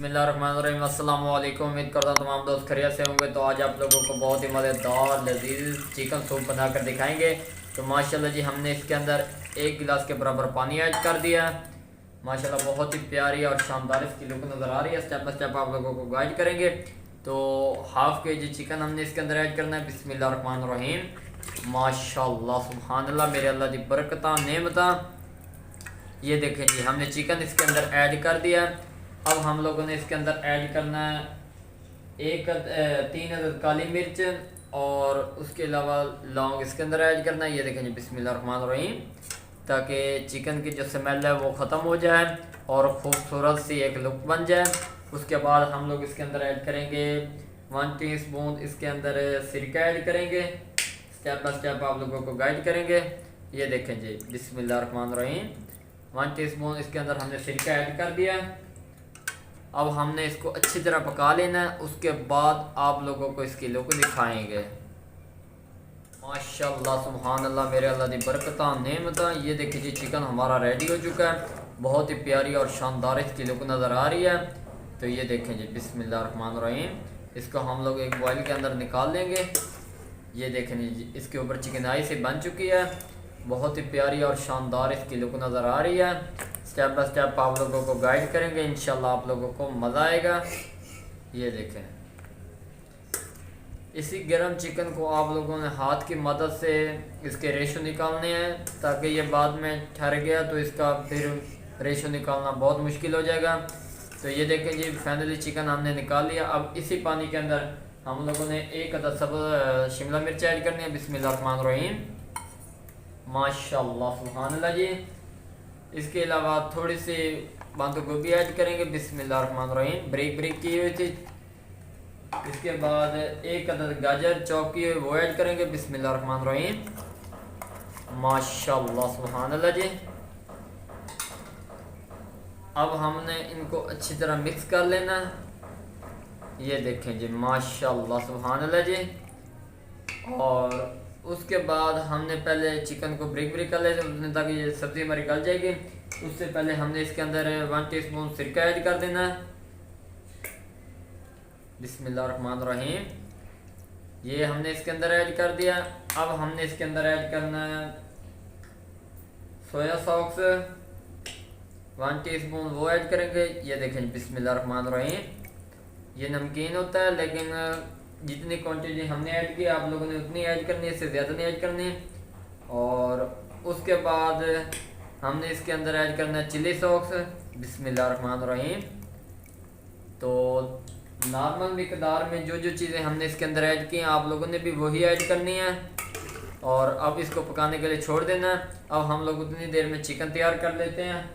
बिस्मिल्लाहिर्रहमानिर्रहीम। अस्सलाम वालेकुम। उम्मीद करता हूँ तमाम दोस्त खैरियत से होंगे। तो आज आप लोगों को बहुत ही मज़ेदार लजीज चिकन सूप बनाकर दिखाएंगे। तो माशाल्लाह जी हमने इसके अंदर 1 गिलास के बराबर पानी ऐड कर दिया। माशाल्लाह बहुत ही प्यारी और शानदार इसकी लुक नज़र आ रही है। स्टेप बाय स्टेप आप लोगों को गाइड करेंगे। तो हाफ़ के जी चिकन हमने इसके अंदर ऐड करना है। बिस्मिल्लाहिर्रहमानिर्रहीम। माशाल्लाह सुभान अल्लाह, मेरे अल्लाह दी बरकतां नेमतां। ये देखें जी हमने चिकन इसके अंदर ऐड कर दिया। अब हम लोगों ने इसके अंदर ऐड करना है 3 अदद काली मिर्च और उसके अलावा लौंग इसके अंदर ऐड करना है। ये देखें जी बिस्मिल्लाहिर्रहमानिर्रहीम, ताकि चिकन की जो स्मेल है वो ख़त्म हो जाए और खूबसूरत सी एक लुक बन जाए। उसके बाद हम लोग इसके अंदर ऐड करेंगे 1 टीस्पून इसके अंदर सिरका ऐड करेंगे। स्टेप बाय स्टेप आप लोगों को गाइड करेंगे। ये देखें जी बिस्मिल्लाहिर्रहमानिर्रहीम, 1 टीस्पून इसके अंदर हमने सिरका ऐड कर दिया। अब हमने इसको अच्छी तरह पका लेना है। उसके बाद आप लोगों को इसकी लुक दिखाएंगे। माशाल्लाह सुभान अल्लाह, मेरे अल्लाह दी बरकतां नेमतां। ये देखिए जी चिकन हमारा रेडी हो चुका है। बहुत ही प्यारी और शानदार इसकी लुक नज़र आ रही है। तो ये देखें जी बिस्मिल्लाहिर्रहमानिर्रहीम, इसको हम लोग एक बॉयल के अंदर निकाल लेंगे। ये देखें जी इसके ऊपर चिकनाई से बन चुकी है। बहुत ही प्यारी और शानदार इसकी लुक नज़र आ रही है। स्टेप बाय स्टेप आप लोगों को गाइड करेंगे, इंशाल्लाह आप लोगों को मज़ा आएगा। ये देखें, इसी गरम चिकन को आप लोगों ने हाथ की मदद से इसके रेशो निकालने हैं, ताकि ये बाद में ठहर गया तो इसका फिर रेशो निकालना बहुत मुश्किल हो जाएगा। तो ये देखें जी फाइनली चिकन हमने निकाल लिया। अब इसी पानी के अंदर हम लोगों ने 1 अदद सब शिमला मिर्च ऐड करनी है। बिस्मिल्लाहिर्रहमानिर्रहीम, माशाल्लाह सुभान अल्लाह जी। इसके अलावा थोड़ी सी बंद गोभी ऐड करेंगे। बिस्मिल्लाहिर्रहमानिर्रहीम, ब्रेक ब्रेक की हुई थी। इसके बाद 1 अदद गाजर चॉप की हुई वो ऐड करेंगे। बिस्मिल्लाहिर्रहमानिर्रहीम, माशाल्लाह सुभान अल्लाह जी। अब हमने इनको अच्छी तरह मिक्स कर लेना। ये देखें जी माशाल्लाह सुभान अल्लाह जी। और उसके बाद हमने पहले चिकन को ब्रेक ब्रेक कर लेते ताकि ये सब्ज़ी हमारी गल जाएगी। उससे पहले हमने इसके अंदर 1 टीस्पून सिरका ऐड कर देना है। बिस्मिल्लाहिर्रहमानिर्रहीम, ये हमने इसके अंदर ऐड कर दिया। अब हमने इसके अंदर ऐड करना है सोया सॉस, 1 टीस्पून वो ऐड करेंगे। ये देखें बिस्मिल्लाहिर्रहमानिर्रहीम, ये नमकीन होता है लेकिन जितनी क्वांटिटी हमने ऐड की आप लोगों ने उतनी ऐड करनी है, इससे ज़्यादा नहीं ऐड करनी है। और उसके बाद हमने इसके अंदर ऐड करना है चिली सॉस। बिस्मिल्लाहिर्रहमानिर्रहीम, तो नॉर्मल मिकदार में जो जो चीज़ें हमने इसके अंदर ऐड की हैं आप लोगों ने भी वही ऐड करनी है। और अब इसको पकाने के लिए छोड़ देना। अब हम लोग उतनी देर में चिकन तैयार कर लेते हैं।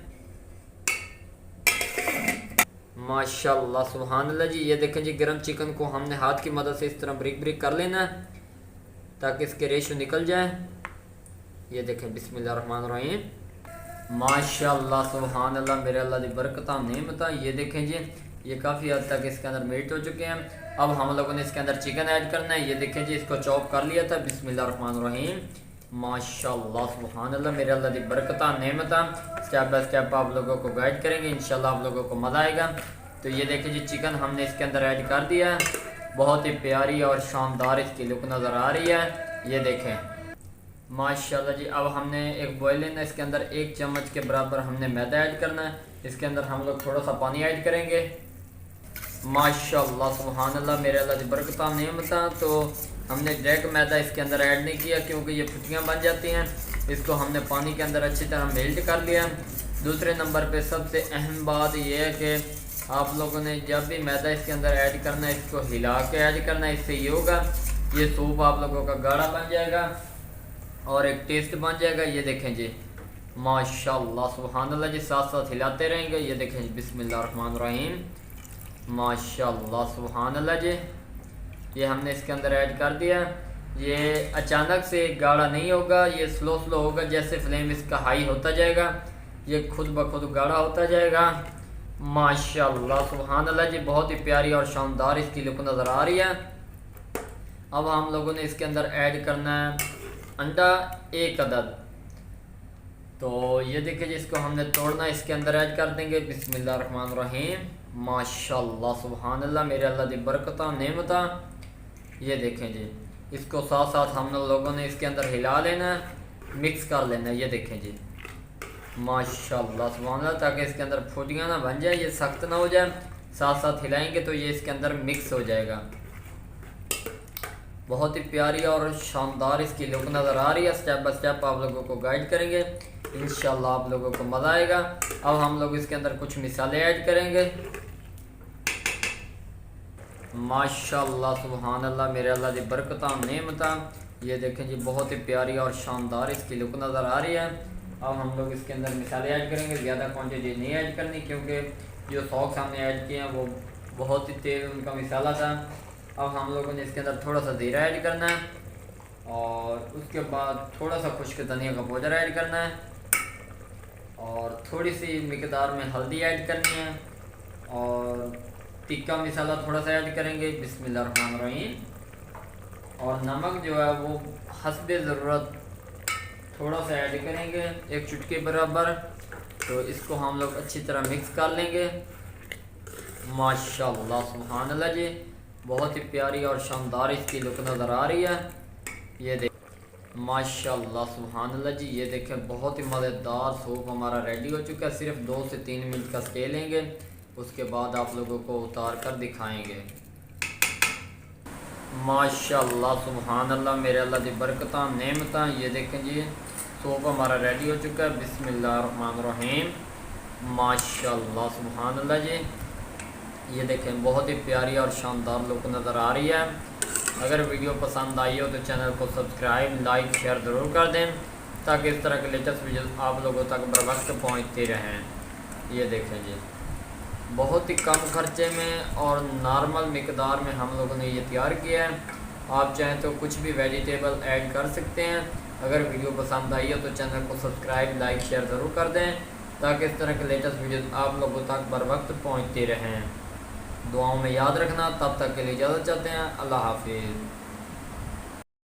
माशाल्लाह सुभान अल्लाह जी। ये देखें जी गरम चिकन को हमने हाथ की मदद से इस तरह ब्रेक ब्रेक कर लेना है ताकि इसके रेशो निकल जाए। ये देखें बिस्मिल्लाहिर्रहमानिर्रहीम, माशाल्लाह सुभान अल्लाह, मेरे अल्लाह दी बरकतां नेमतां। ये देखें जी ये काफ़ी हद तक इसके अंदर मेल्ट हो चुके हैं। अब हम लोगों ने इसके अंदर चिकन ऐड करना है। ये देखें जी इसको चॉप कर लिया था। बिस्मिल्लाहिर्रहमानिर्रहीम, माशाल्लाह सुभान अल्लाह, मेरे अल्लाह दी बरकतां नेमतां। स्टेप बाय स्टेप आप लोगों को गाइड करेंगे, इंशाल्लाह आप लोगों को मज़ा आएगा। तो ये देखें जी चिकन हमने इसके अंदर ऐड कर दिया है। बहुत ही प्यारी और शानदार इसकी लुक नज़र आ रही है। ये देखें माशाल्लाह जी। अब हमने एक बॉयल लेना है, इसके अंदर 1 चम्मच के बराबर हमने मैदा ऐड करना है। इसके अंदर हम लोग थोड़ा सा पानी ऐड करेंगे। माशाल्लाह सुभान अल्लाह, मेरे अल्लाह दी बरकतां नेमतां। तो हमने डायरेक्ट मैदा इसके अंदर ऐड नहीं किया क्योंकि ये फुटियाँ बन जाती हैं। इसको हमने पानी के अंदर अच्छी तरह मेल्ट कर लिया। दूसरे नंबर पे सबसे अहम बात यह है कि आप लोगों ने जब भी मैदा इसके अंदर ऐड करना है इसको हिला के ऐड करना है। इससे ये होगा ये सूप आप लोगों का गाढ़ा बन जाएगा और एक टेस्ट बन जाएगा। ये देखें जी माशाल्लाह सुभान अल्लाह जी, साथ साथ हिलाते रहेंगे। ये देखें जी बिस्मिल्लाहिर्रहमानिर्रहीम, माशाल्लाह सुभान अल्लाह जी। ये हमने इसके अंदर ऐड कर दिया। ये अचानक से गाढ़ा नहीं होगा, ये स्लो स्लो होगा। जैसे फ्लेम इसका हाई होता जाएगा ये खुद ब खुद गाढ़ा होता जाएगा। माशाल्लाह सुभान अल्लाह जी, बहुत ही प्यारी और शानदार इसकी लुक नज़र आ रही है। अब हम लोगों ने इसके अंदर ऐड करना है अंडा 1 अदद। तो ये देखिए जिसको हमने तोड़ना इसके अंदर ऐड कर देंगे। बिस्मिल्लाहिर्रहमानिर्रहीम, माशाल्लाह सुभान अल्लाह, मेरे अल्लाह दी बरकतां नेमतां। ये देखें जी, इसको साथ साथ हम लोगों ने इसके अंदर हिला लेना है, मिक्स कर लेना है। ये देखें जी माशाल्लाह सुभान अल्लाह, ताकि इसके अंदर फुटियाँ ना बन जाए, ये सख्त ना हो जाए। साथ साथ हिलाएंगे तो ये इसके अंदर मिक्स हो जाएगा। बहुत ही प्यारी और शानदार इसकी लुक नज़र आ रही है। स्टेप बाय स्टेप आप लोगों को गाइड करेंगे, इंशाल्लाह आप लोगों को मज़ा आएगा। अब हम लोग इसके अंदर कुछ मिसाले ऐड करेंगे। माशाल्लाह सुभान अल्लाह, मेरे अल्लाह दी बरकतां नेमतां। ये देखें जी, बहुत ही प्यारी और शानदार इसकी लुक नज़र आ रही है। अब हम लोग इसके अंदर मिसाले ऐड करेंगे। ज़्यादा क्वांटिटी नहीं ऐड करनी, क्योंकि जो सॉक्स हमने ऐड किए हैं वो बहुत ही तेज़ उनका मिसाला था। अब हम लोगों ने इसके अंदर थोड़ा सा ज़ीरा ऐड करना है, और उसके बाद थोड़ा सा खुश्क धनिया का पाउडर ऐड करना है, और थोड़ी सी मिकदार में हल्दी ऐड करनी है, और टिक्का मसाला थोड़ा सा ऐड करेंगे। बिस्मिल्लाहिर्रहमानिर्रहीम। और नमक जो है वो हस्बे ज़रूरत थोड़ा सा ऐड करेंगे, एक चुटकी बराबर। तो इसको हम लोग अच्छी तरह मिक्स कर लेंगे। माशाल्लाह सुभान अल्लाह जी, बहुत ही प्यारी और शानदार इसकी लुक नज़र आ रही है। ये देख माशाल्लाह सुभान अल्लाह जी, ये देखें बहुत ही मज़ेदार सूप हमारा रेडी हो चुका है। सिर्फ 2 से 3 मिनट का स्टे लेंगे, उसके बाद आप लोगों को उतार कर दिखाएंगे। माशाल्लाह सुभान अल्लाह, मेरे अल्लाह दी बरकतां नेमतां। ये देखें जी, सूप हमारा रेडी हो चुका है। बिस्मिल्लाहिर्रहमानिर्रहीम। माशाल्लाह सुभान अल्लाह जी, ये देखें बहुत ही प्यारी और शानदार लुक नज़र आ रही है। अगर वीडियो पसंद आई हो तो चैनल को सब्सक्राइब, लाइक, शेयर ज़रूर कर दें, ताकि इस तरह के लेटेस्ट वीडियो आप लोगों तक बर वक्त पहुँचते रहें। ये देखें जी, बहुत ही कम खर्चे में और नॉर्मल मिकदार में हम लोगों ने ये तैयार किया है। आप चाहें तो कुछ भी वेजिटेबल ऐड कर सकते हैं। अगर वीडियो पसंद आई हो तो चैनल को सब्सक्राइब, लाइक, शेयर ज़रूर कर दें, ताकि इस तरह के लेटेस्ट वीडियो आप लोगों तक बर वक्त पहुँचते रहें। दुआओं में याद रखना। तब तक के लिए इजाज़त चाहते हैं। अल्लाह हाफिज़।